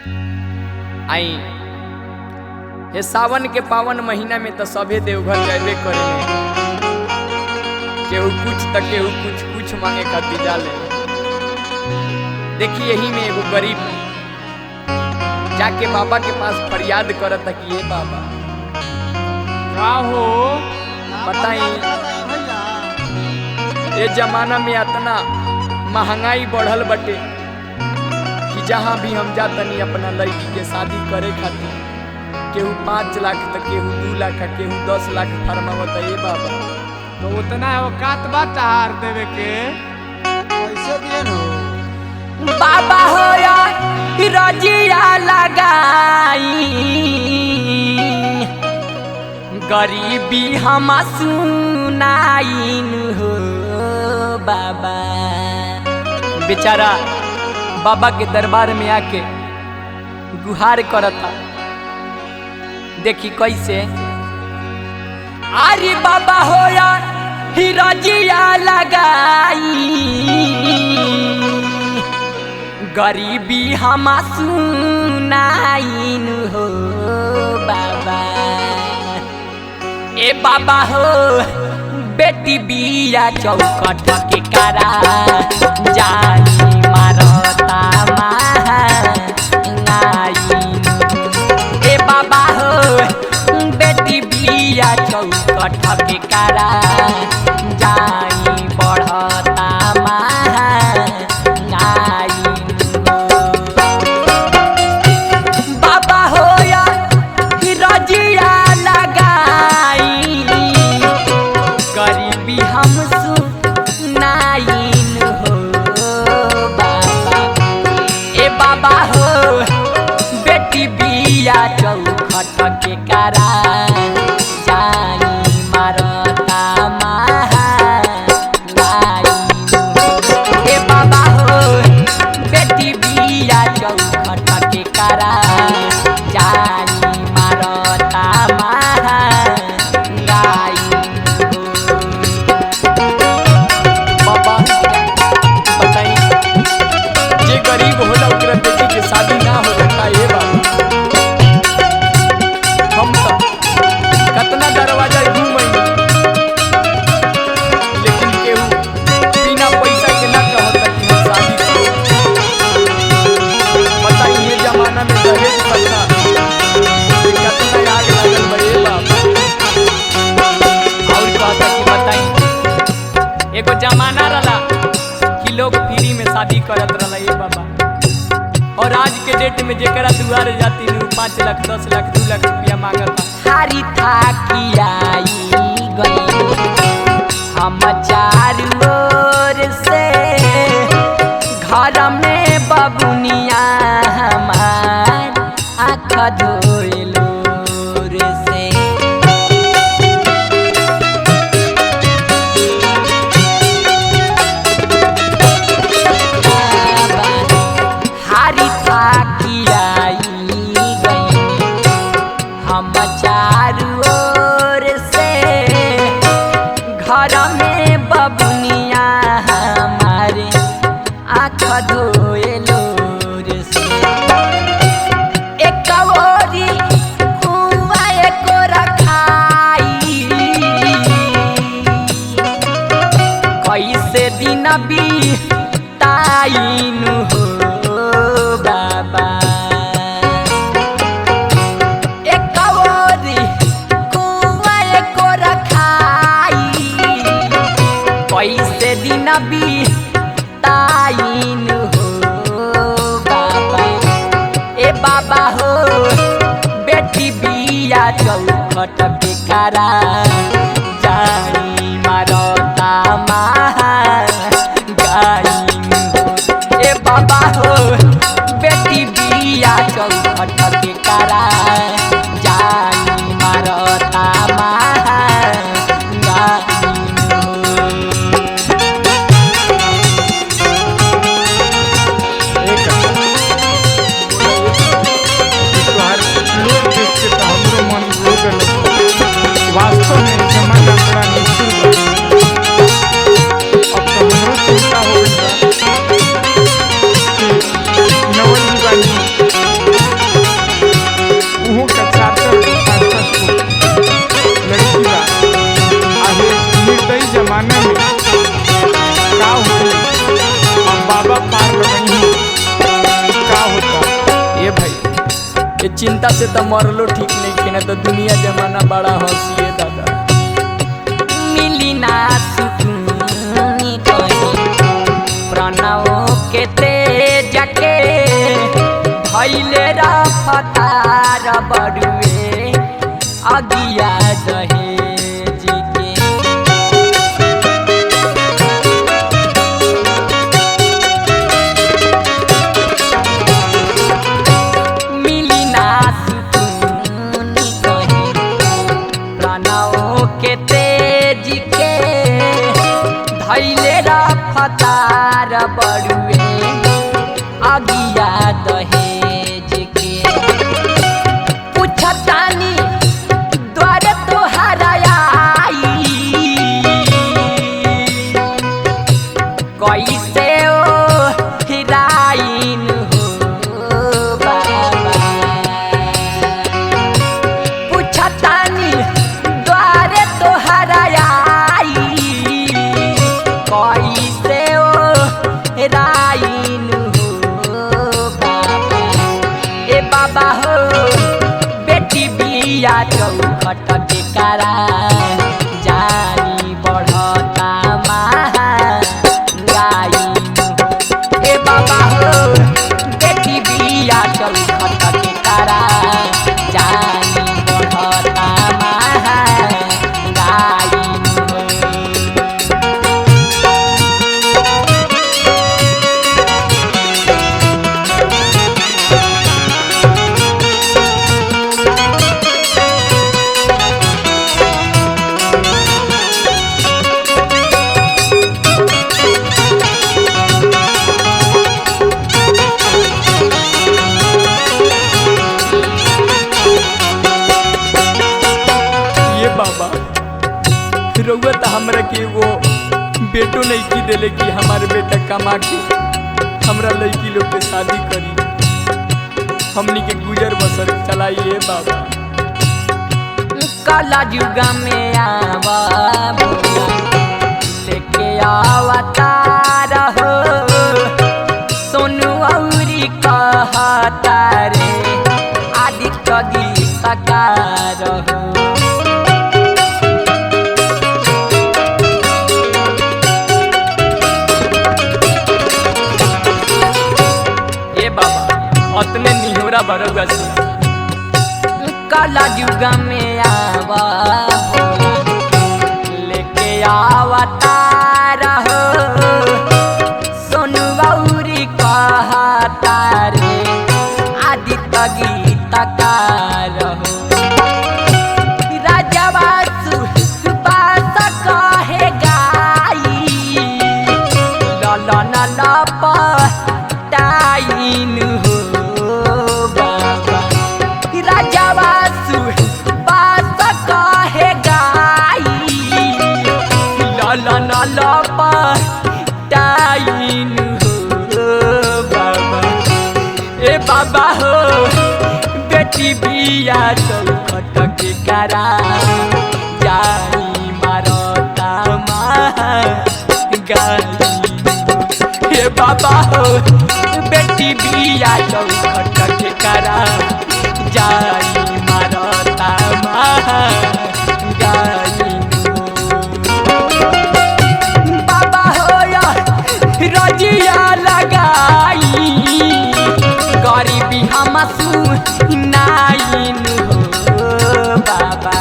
आई हे सावन के पावन महीना में तो सभे देवघर जाबे करे, केहू कुछ तो केहू कुछ मांगे खातिर जाले। देखिए यही में एगो गरीब जाके बाबा के पास फरियाद करत कि ये बाबा का हो बताई ये जमाना में इतना महंगाई बढ़ल बटे कि जहाँ भी हम जातनी अपना लड़की के शादी करे खातिर केहू 5 लाख तो केहू 2 लाख केहू 10 लाख फरमावत है। बाबा तो उतना औकात बा तहार देवे के कैसे दिए हो बाबा हो या रजिया लगाई गरीबी हम सुनाइन हो बाबा। बेचारा बाबा के दरबार में आके गुहार करता, देखी कैसे। अरे बाबा हो या रजिया लगाई गरीबी हम सुनाइन हो बाबा। ए बाबा हो बेटी बिया चौकट के करा जानी मारता महांगाइन। ए बाबा हो बेटी बिया चौकट के करा जानी बढ़ता चौखट के करा जानी मारता महांगाइन। ए बाबा हो बेटी बिया चौखट के करा जानी मारता महांगाइन। बाबा बताई जे गरीब होला ओकरा बेटी के शादी ना हो सकता। ये बाबा हम सब कितना दरवाजा घूमें लेकिन केहू बिना पैसा के ना कहता कि हम शादी करो। बताइए जमाना में दहेज प्रथा कितना आग लगल बड़े बाबा। और कहता कि बताई एगो जमाना रहा कि लोग फ्री में शादी करत रहा। ये बाबा और आज के डेट में जेकरा दुआरे जाती 5 लाख 10 लाख 2 लाख रुपया मांगता। हारी था कि आई गई हम चारू ओर से घर में बबुनिया हमार आँख धोए लोर से। हारी था कि आई गई हम चारू ओर से घर में बबुनिया हमारे आँख धोए लोर से। एक ओरी कुआं एको रखाई कैसे दिन बीताइन हो बाबा। एक ओरी कुआं एको रखाई कैसे दिन बीताइन हो बाबा। ए बाबा हो बेटी बिया चौखट के करा जानी मारता महांगाइन हो। ए बाबा हो बेटी बिया चौखट के करा जानी मारता महांगाइन हो। वास्तव में ये चिंता से तो मरलो ठीक नहीं कि ना तो दुनिया जमाना बड़ा हंसिए दादा। मिली ना सुकून कहीं प्रणव के तेज के भइले रफ्तार बड़ुए अगिया दहेज के। मिली ना सुकून कहीं प्रणव के तेज के धइले रफ्तार बड़ुए अगिया दहेज के। पूछतानी द्वारे तोहरा आई कैसे ओ हिराइन हो बाबा। पूछतानी द्वारे तोहरा आई कैसे ओ हिराइन हो बाबा। ए बाबा हो बेटी बिया चौखट के करा जानी बढ़ता महंगाई। ए बाबा हो बेटी बिया चौखट के करा जानी बढ़ता महंगाई। बाबा रउआ तो हमरा के वो बेटो नहीं की देले कि हमारे बेटा कमा के हमरा लड़की लोग के शादी करी हमनी के गुजर बसर चलाइए बाबा। काला जुगा में आवा लेके अवतार हो सोनू औरी कहता रे आदित्य गीतकार हो। अपने निहोरा भरौआ से काला जुगा में आवा लेके अवतार हो सोनू गौरी कहता रे आदित्य गीतकार हो। राजवा सुबास कहे गाई ललन लपटाइन हो बाबा। राजवा सुबास कहे गाई ललन लपटाइन हो बाबा। ए बाबा हो बेटी बिया चौखट के करा जाई मारता महंगाई। हे बाबा हो बेटी बिया चौखट के करा जाई मारता महंगाई। बाबा हो रजिया लगाई गरीबी हम सुनाइन हो बाबा।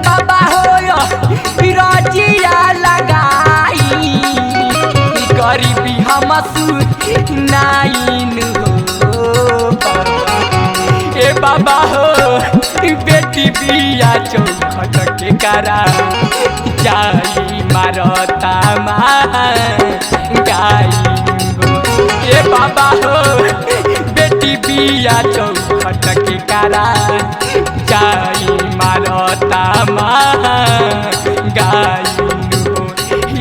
बाबा हो रजिया लगाई गरीबी हम सुनाइन हो बाबा। ए बाबा हो बेटी बिया चौखट के करा जाई मारता महंगाई हो। ए बाबा हो बेटी बिया चौखट के करा जाई मारता महंगाई हो।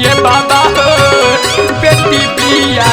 ये बाबा हो बेटी बिया